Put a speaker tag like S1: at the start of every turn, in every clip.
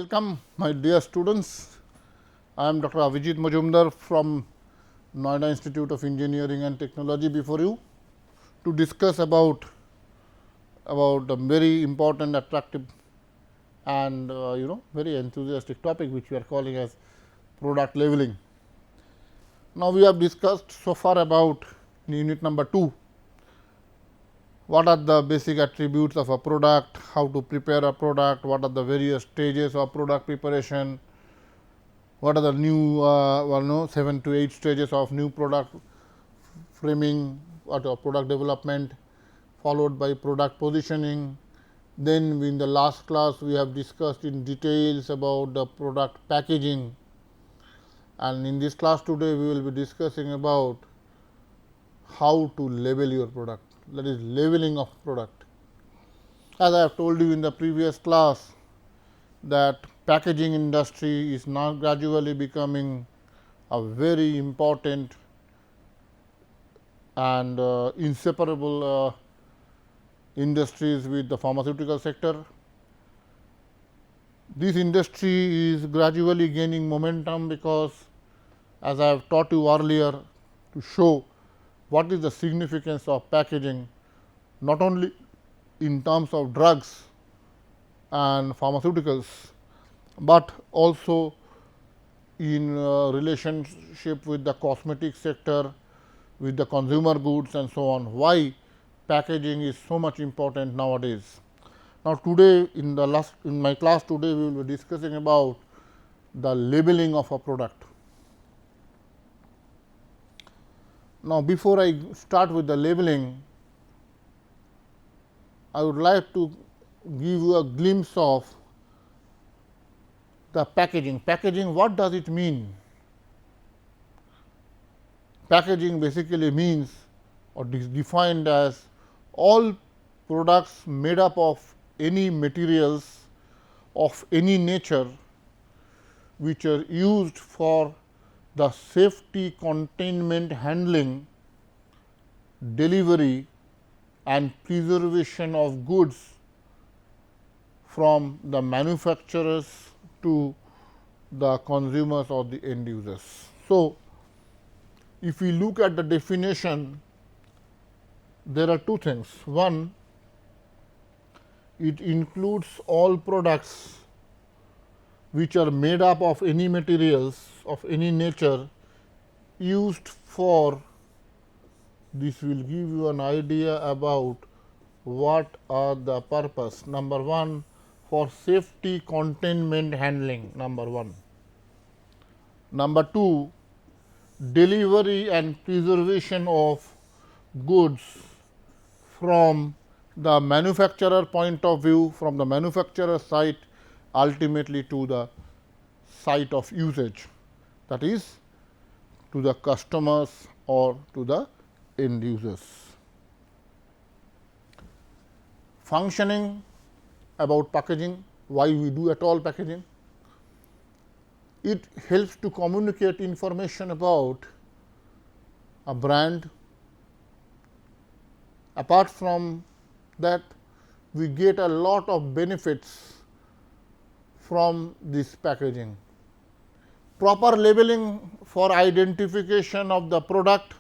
S1: Welcome my dear students. I am Dr. Avijit Majumdar from Noida Institute of Engineering and Technology before you to discuss about a very important, attractive and very enthusiastic topic which we are calling as product labeling. Now, we have discussed so far about in unit number 2 what are the basic attributes of a product, how to prepare a product, what are the various stages of product preparation, what are the new 7 to 8 stages of new product framing or product development, followed by product positioning. Then in the last class we have discussed in details about the product packaging, and in this class today we will be discussing about how to label your product, that is labeling of product. As I have told you in the previous class that packaging industry is now gradually becoming a very important and inseparable industries with the pharmaceutical sector. This industry is gradually gaining momentum because, as I have taught you earlier, to show what is the significance of packaging not only in terms of drugs and pharmaceuticals, but also in relationship with the cosmetic sector, with the consumer goods and so on. Why packaging is so much important nowadays. Now, today in my class today we will be discussing about the labeling of a product. Now, before I start with the labeling, I would like to give you a glimpse of the packaging. Packaging, what does it mean? Packaging basically means or is defined as all products made up of any materials of any nature which are used for the safety, containment, handling, delivery and preservation of goods from the manufacturers to the consumers or the end users. So, if we look at the definition, there are two things. One, it includes all products which are made up of any materials of any nature used for, this will give you an idea about what are the purpose. Number 1, for safety, containment, handling, number 1. Number 2, delivery and preservation of goods from the manufacturer point of view, from the manufacturer site ultimately to the site of usage, that is to the customers or to the end users. Functioning about packaging, why we do at all packaging? It helps to communicate information about a brand. Apart from that, we get a lot of benefits from this packaging. Proper labeling for identification of the product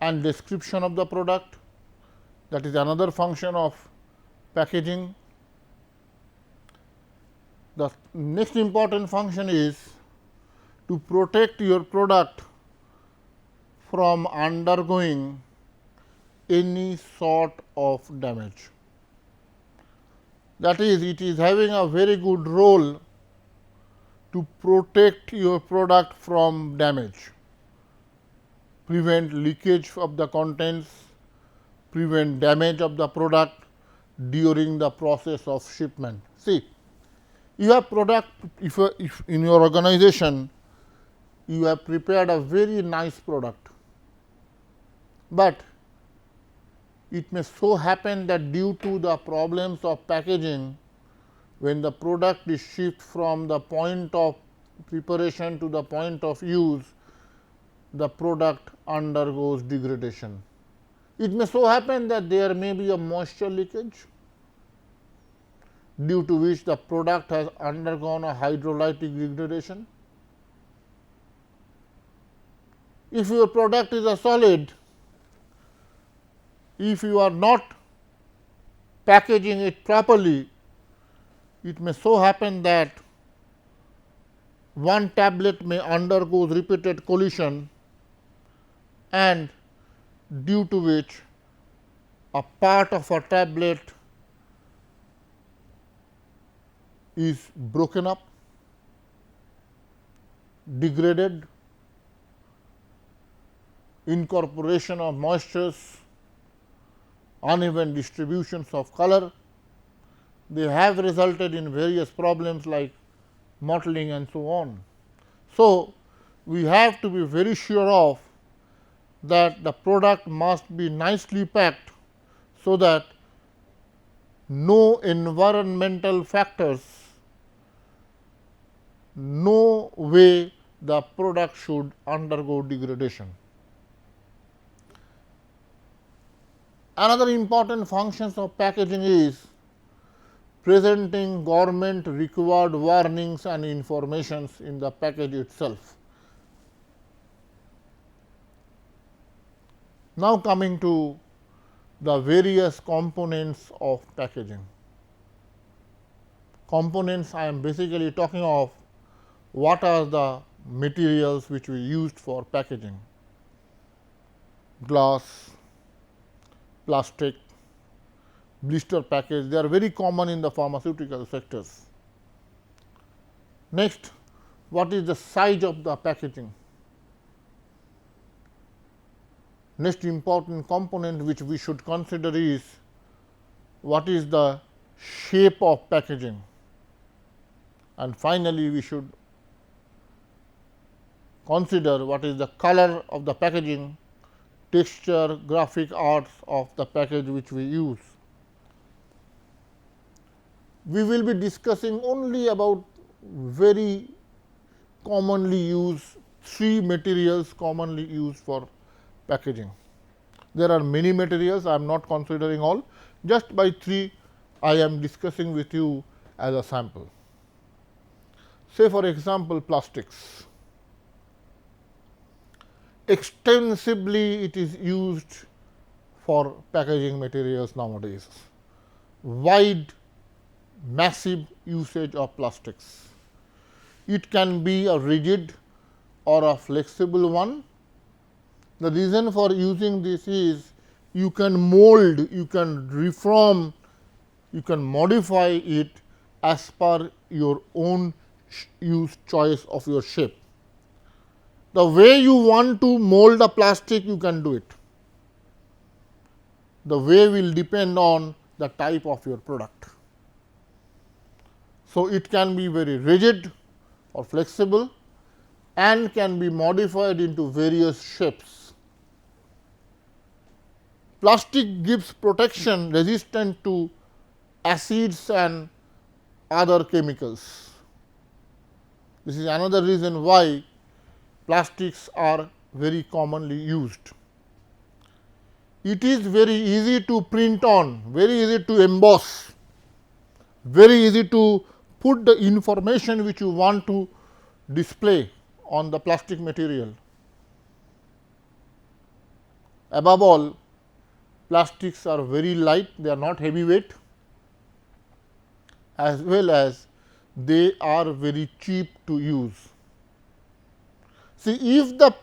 S1: and description of the product, that is another function of packaging. The next important function is to protect your product from undergoing any sort of damage. That is, it is having a very good role to protect your product from damage, prevent leakage of the contents, prevent damage of the product during the process of shipment. See, you have product, if in your organization you have prepared a very nice product, but it may so happen that due to the problems of packaging, when the product is shipped from the point of preparation to the point of use, the product undergoes degradation. It may so happen that there may be a moisture leakage, due to which the product has undergone a hydrolytic degradation. If your product is a solid, if you are not packaging it properly, it may so happen that one tablet may undergo repeated collision, and due to which a part of a tablet is broken up, degraded, incorporation of moistures, uneven distributions of color. They have resulted in various problems like mottling and so on. So, we have to be very sure of that the product must be nicely packed, so that no environmental factors, no way the product should undergo degradation. Another important functions of packaging is presenting government required warnings and informations in the package itself. Now, coming to the various components of packaging. Components, I am basically talking of what are the materials which we used for packaging: glass, plastic, blister package. They are very common in the pharmaceutical sectors. Next, what is the size of the packaging? Next important component which we should consider is what is the shape of packaging, and finally, we should consider what is the color of the packaging, texture, graphic arts of the package which we use. We will be discussing only about very commonly used 3 materials commonly used for packaging. There are many materials, I am not considering all, just by 3 I am discussing with you as a sample. Say for example, plastics. Extensively it is used for packaging materials nowadays. Wide, massive usage of plastics. It can be a rigid or a flexible one. The reason for using this is you can mold, you can reform, you can modify it as per your own use choice of your shape. The way you want to mold the plastic, you can do it. The way will depend on the type of your product. So, it can be very rigid or flexible and can be modified into various shapes. Plastic gives protection resistant to acids and other chemicals. This is another reason why plastics are very commonly used. It is very easy to print on, very easy to emboss, very easy to put the information which you want to display on the plastic material. Above all, plastics are very light, they are not heavyweight, as well as they are very cheap to use. See, if the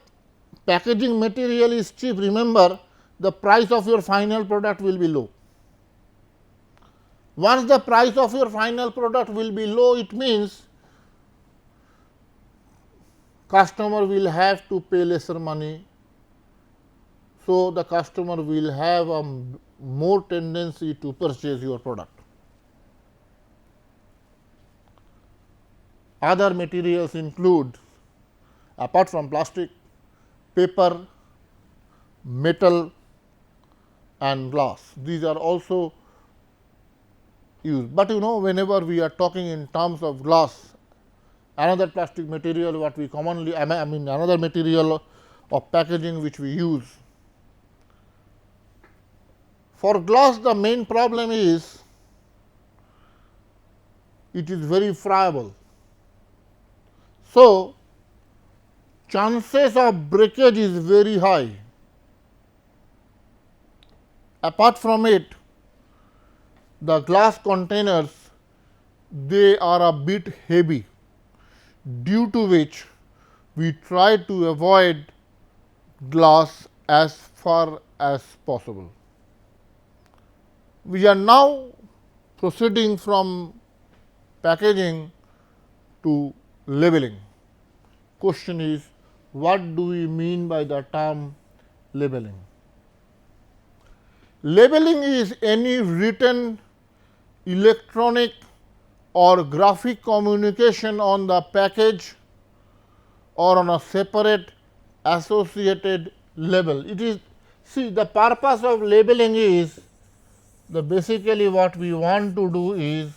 S1: packaging material is cheap, remember the price of your final product will be low. Once the price of your final product will be low, it means customer will have to pay lesser money. So, the customer will have a more tendency to purchase your product. Other materials include, apart from plastic, paper, metal and glass. These are also used, but whenever we are talking in terms of glass, another plastic material what we commonly another material of packaging which we use. For glass, the main problem is it is very friable. So, chances of breakage is very high. Apart from it, the glass containers, they are a bit heavy, due to which we try to avoid glass as far as possible. We are now proceeding from packaging to labeling. Question is, what do we mean by the term labeling? Labeling is any written, electronic or graphic communication on the package or on a separate associated label. It is, see, the purpose of labeling is, the basically what we want to do is,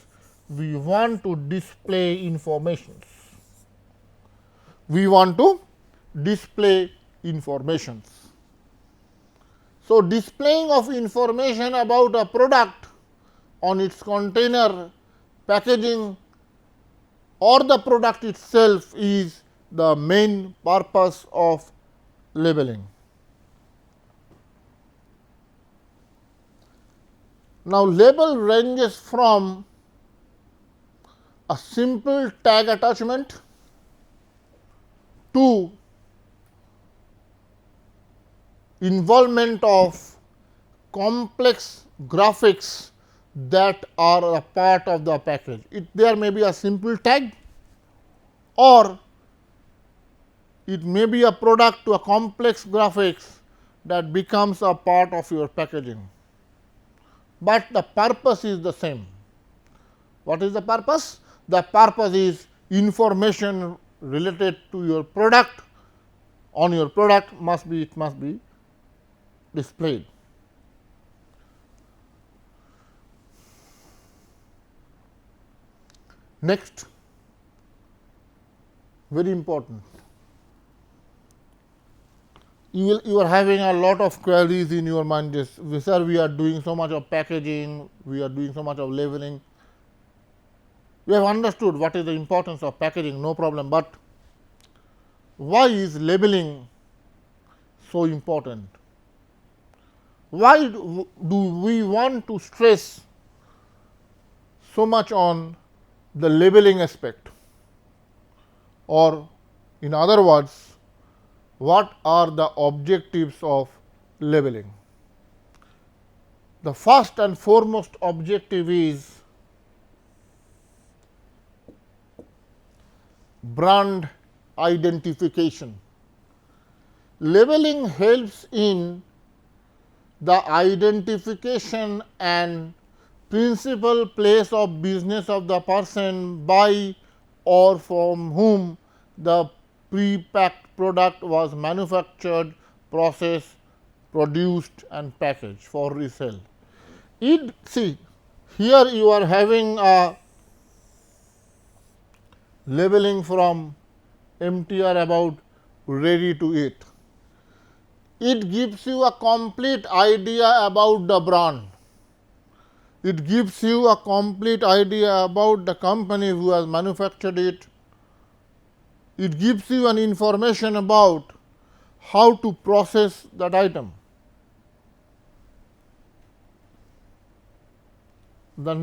S1: we want to display informations. We want to display informations. So, displaying of information about a product on its container, packaging or the product itself is the main purpose of labeling. Now, label ranges from a simple tag attachment to involvement of complex graphics that are a part of the package. There may be a simple tag, or it may be a product to a complex graphics that becomes a part of your packaging, but the purpose is the same. What is the purpose? The purpose is information related to your product, on your product must be, it must be displayed. Next, very important, you are having a lot of queries in your mind. This, sir, we are doing so much of packaging, we are doing so much of labeling. We have understood what is the importance of packaging, no problem, but why is labeling so important? Why do we want to stress so much on the labeling aspect, or in other words, what are the objectives of labeling? The first and foremost objective is brand identification. Labeling helps in the identification and principal place of business of the person by or from whom the pre-packed product was manufactured, processed, produced and packaged for resale. See, here you are having a labeling from MTR about ready to eat. It gives you a complete idea about the brand. It gives you a complete idea about the company who has manufactured it. It gives you an information about how to process that item. The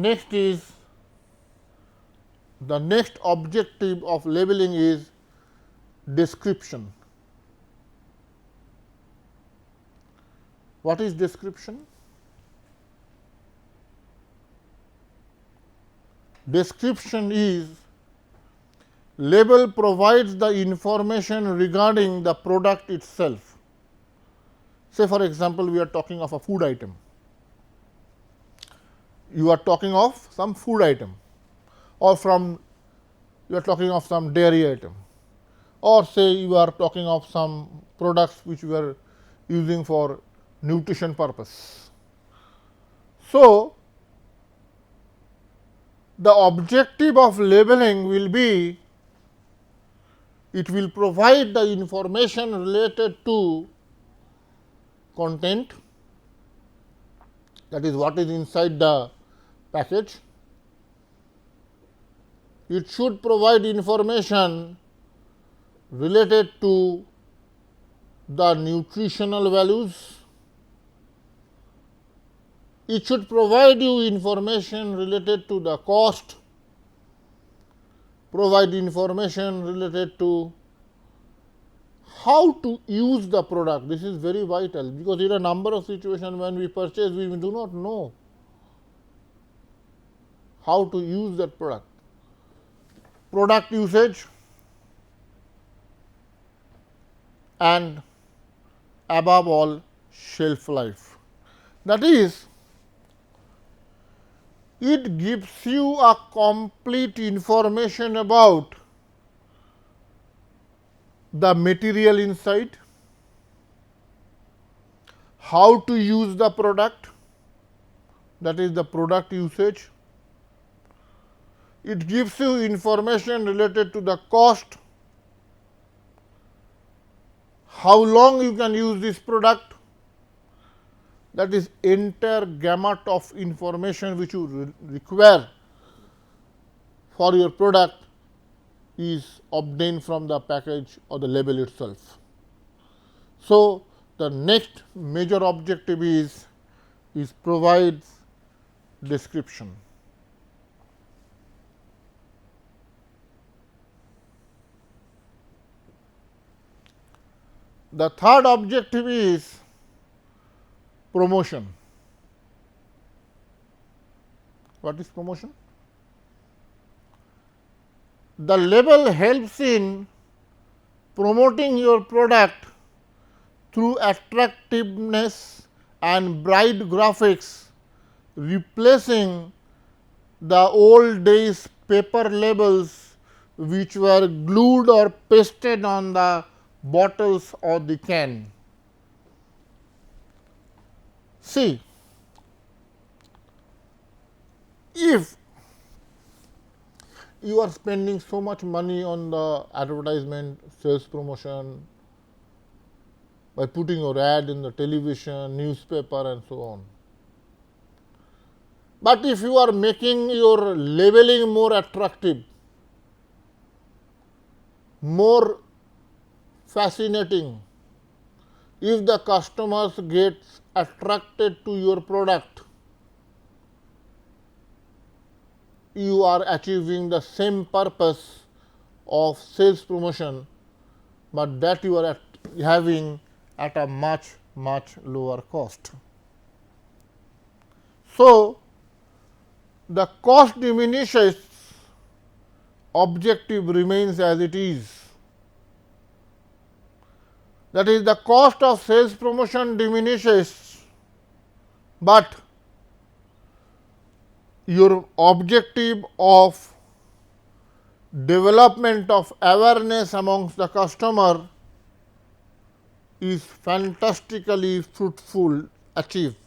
S1: next objective of labeling is description. What is description? Description is, label provides the information regarding the product itself. Say for example, we are talking of a food item. You are talking of some food item, or you are talking of some dairy item, or say you are talking of some products which we are using for nutrition purpose. So, the objective of labeling will be, it will provide the information related to content, that is what is inside the package, It should provide information related to the nutritional values. It should provide you information related to the cost, provide information related to how to use the product. This is very vital, because in a number of situations when we purchase, we do not know how to use that product. Product usage and above all shelf life. That is, it gives you a complete information about the material inside, how to use the product, that is the product usage. It gives you information related to the cost, how long you can use this product, that is entire gamut of information which you require for your product is obtained from the package or the label itself. So, the next major objective is provides description. The third objective is promotion. What is promotion? The label helps in promoting your product through attractiveness and bright graphics, replacing the old days paper labels which were glued or pasted on the bottles or the can. See, if you are spending so much money on the advertisement, sales promotion, by putting your ad in the television, newspaper and so on. But if you are making your labeling more attractive, more fascinating, if the customers get attracted to your product, you are achieving the same purpose of sales promotion, but that you are having at a much lower cost. So, the cost diminishes, objective remains as it is. That is, the cost of sales promotion diminishes, but your objective of development of awareness amongst the customer is fantastically fruitful achieved.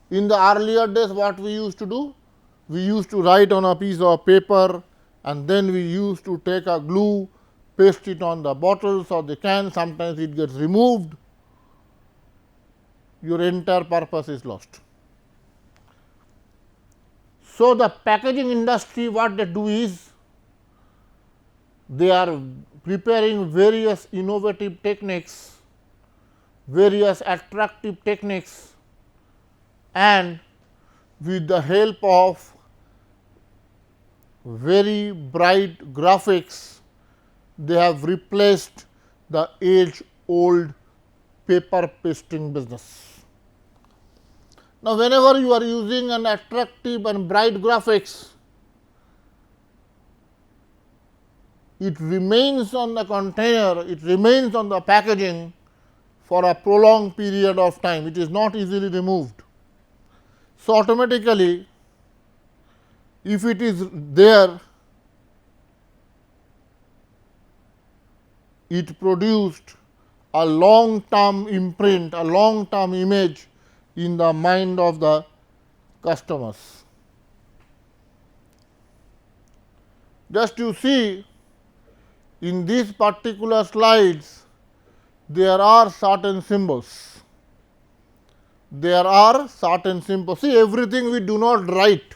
S1: In the earlier days, what we used to do? We used to write on a piece of paper and then we used to take a glue, paste it on the bottles or the can, sometimes it gets removed, your entire purpose is lost. So, the packaging industry, what they do is, they are preparing various innovative techniques, various attractive techniques, and with the help of very bright graphics, they have replaced the age old paper pasting business. Now, whenever you are using an attractive and bright graphics, it remains on the container, it remains on the packaging for a prolonged period of time, it is not easily removed. So, automatically if it is there, it produced a long term imprint, a long term image in the mind of the customers. Just you see, in these particular slides, there are certain symbols. There are certain symbols. See, everything we do not write.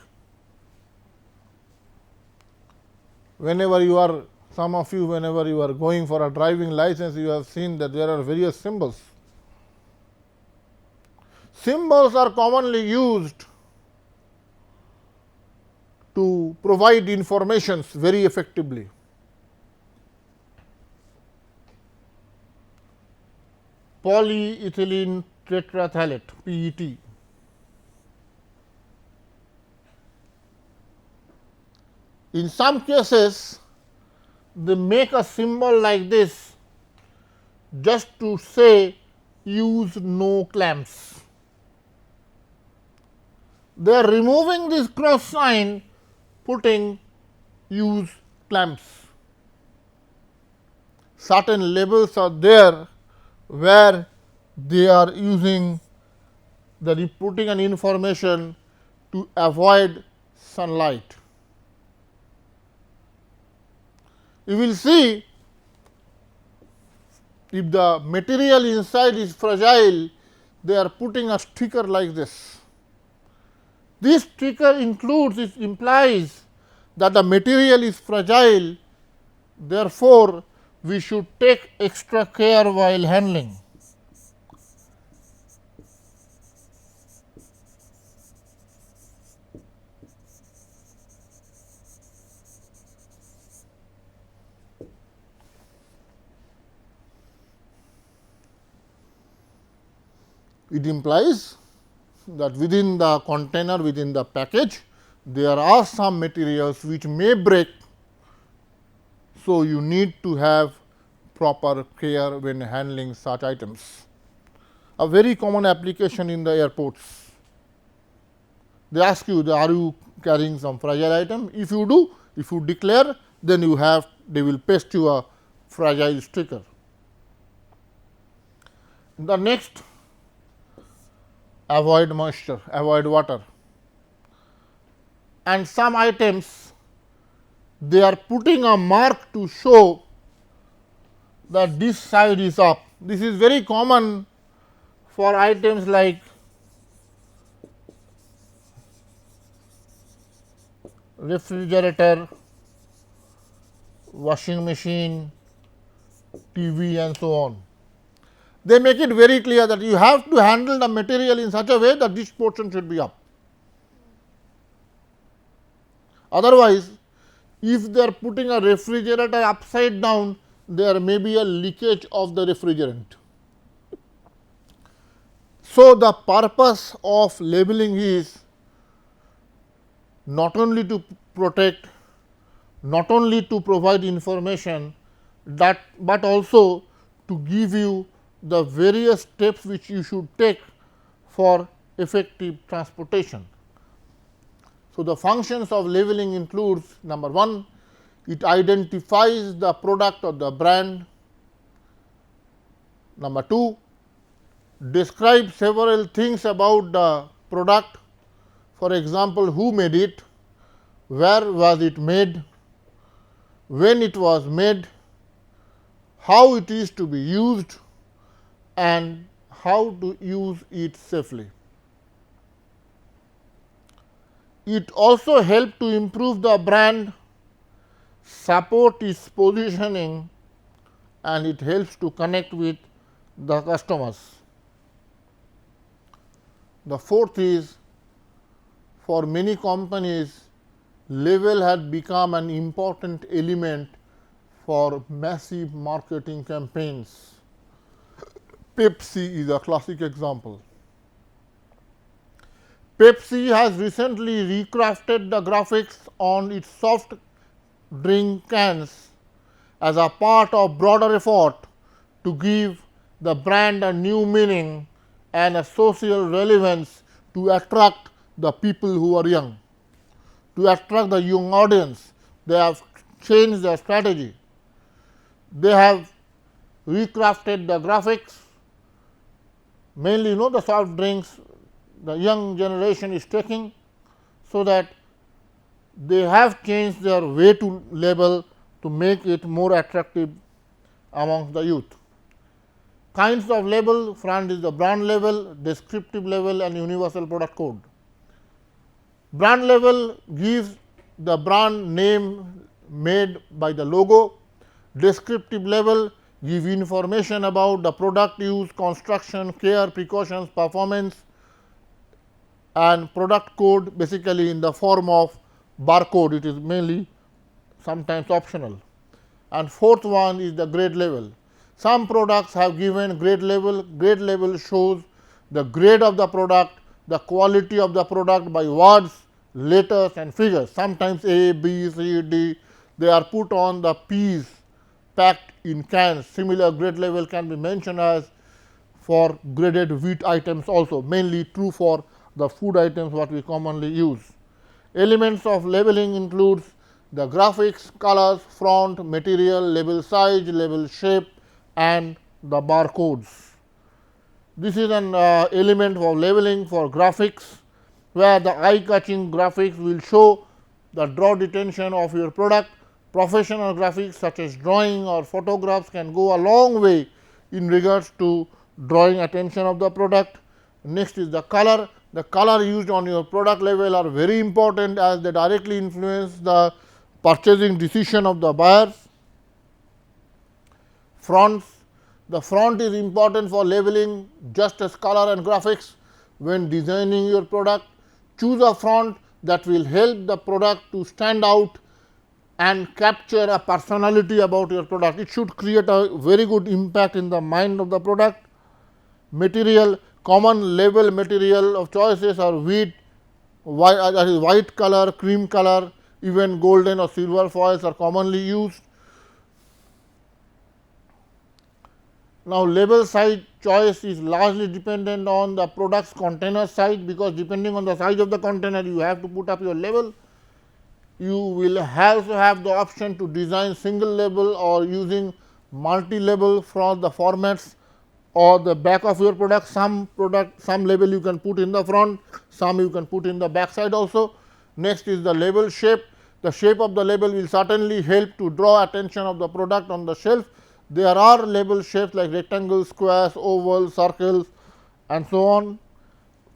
S1: Whenever you are, some of you, whenever you are going for a driving license, you have seen that there are various symbols. Symbols are commonly used to provide informations very effectively. Polyethylene tetraphthalate, PET. In some cases, they make a symbol like this just to say use no clamps. They are removing this cross sign, putting use clamps. Certain labels are there where they are using putting an information to avoid sunlight. You will see if the material inside is fragile, they are putting a sticker like this. This sticker implies that the material is fragile, therefore, we should take extra care while handling. It implies that within the container, within the package, there are some materials which may break. So, you need to have proper care when handling such items. A very common application in the airports. They ask you, are you carrying some fragile item? If you do, if you declare, then they will paste you a fragile sticker. The next, avoid moisture, avoid water. And some items, they are putting a mark to show that this side is up. This is very common for items like refrigerator, washing machine, TV and so on. They make it very clear that you have to handle the material in such a way that this portion should be up. Otherwise, if they are putting a refrigerator upside down, there may be a leakage of the refrigerant. So, the purpose of labeling is not only to protect, not only to provide information, but also to give you the various steps which you should take for effective transportation. So, the functions of labeling includes number 1, it identifies the product or the brand. Number 2, describe several things about the product. For example, who made it, where was it made, when it was made, how it is to be used and how to use it safely. It also helps to improve the brand, support its positioning, and it helps to connect with the customers. The fourth is, for many companies, label had become an important element for massive marketing campaigns. Pepsi is a classic example. Pepsi has recently recrafted the graphics on its soft drink cans as a part of broader effort to give the brand a new meaning and a social relevance to attract the people who are young, to attract the young audience. They have changed their strategy. They have recrafted the graphics, mainly the soft drinks the young generation is taking, so that they have changed their way to label to make it more attractive among the youth. Kinds of label: front is the brand label, descriptive label and universal product code. Brand label gives the brand name, made by the logo. Descriptive label give information about the product use, construction, care, precautions, performance, and product code basically in the form of barcode. It is mainly sometimes optional. And fourth one is the grade level. Some products have given grade level. Grade level shows the grade of the product, the quality of the product by words, letters and figures. Sometimes A, B, C, D, they are put on the peas packed in cans. Similar grade level can be mentioned as for graded wheat items also, mainly true for the food items what we commonly use. Elements of labeling includes the graphics, colors, font, material, label size, label shape and the barcodes. This is an element for labeling for graphics, where the eye-catching graphics will show the draw detention of your product. Professional graphics such as drawing or photographs can go a long way in regards to drawing attention of the product. Next is the color. The color used on your product label are very important as they directly influence the purchasing decision of the buyers. Fonts. The font is important for labeling just as color and graphics. When designing your product, choose a font that will help the product to stand out and capture a personality about your product. It should create a very good impact in the mind of the product. Material, common label material of choices are wheat, that is white color, cream color, even golden or silver foils are commonly used. Now, label size choice is largely dependent on the product's container size, because depending on the size of the container you have to put up your label. You will also have the option to design single label or using multi label for the formats or the back of your product. Some label you can put in the front, some you can put in the back side also. Next is the label shape. The shape of the label will certainly help to draw attention of the product on the shelf. There are label shapes like rectangles, squares, ovals, circles and so on.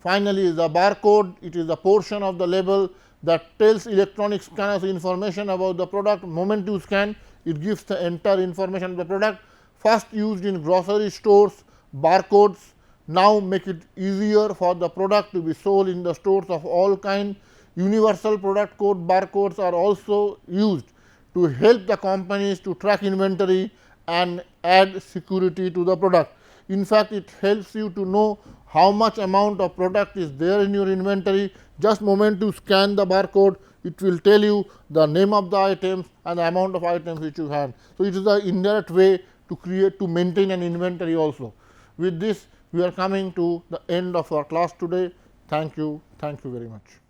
S1: Finally, is the barcode. It is the portion of the label that tells electronic scanners information about the product. Moment you scan, it gives the entire information of the product. First used in grocery stores, barcodes now make it easier for the product to be sold in the stores of all kind. Universal product code barcodes are also used to help the companies to track inventory and add security to the product. In fact, it helps you to know how much amount of product is there in your inventory. Just moment to scan the barcode, it will tell you the name of the items and the amount of items which you have. So, it is the indirect way to maintain an inventory also. With this, we are coming to the end of our class today. Thank you very much.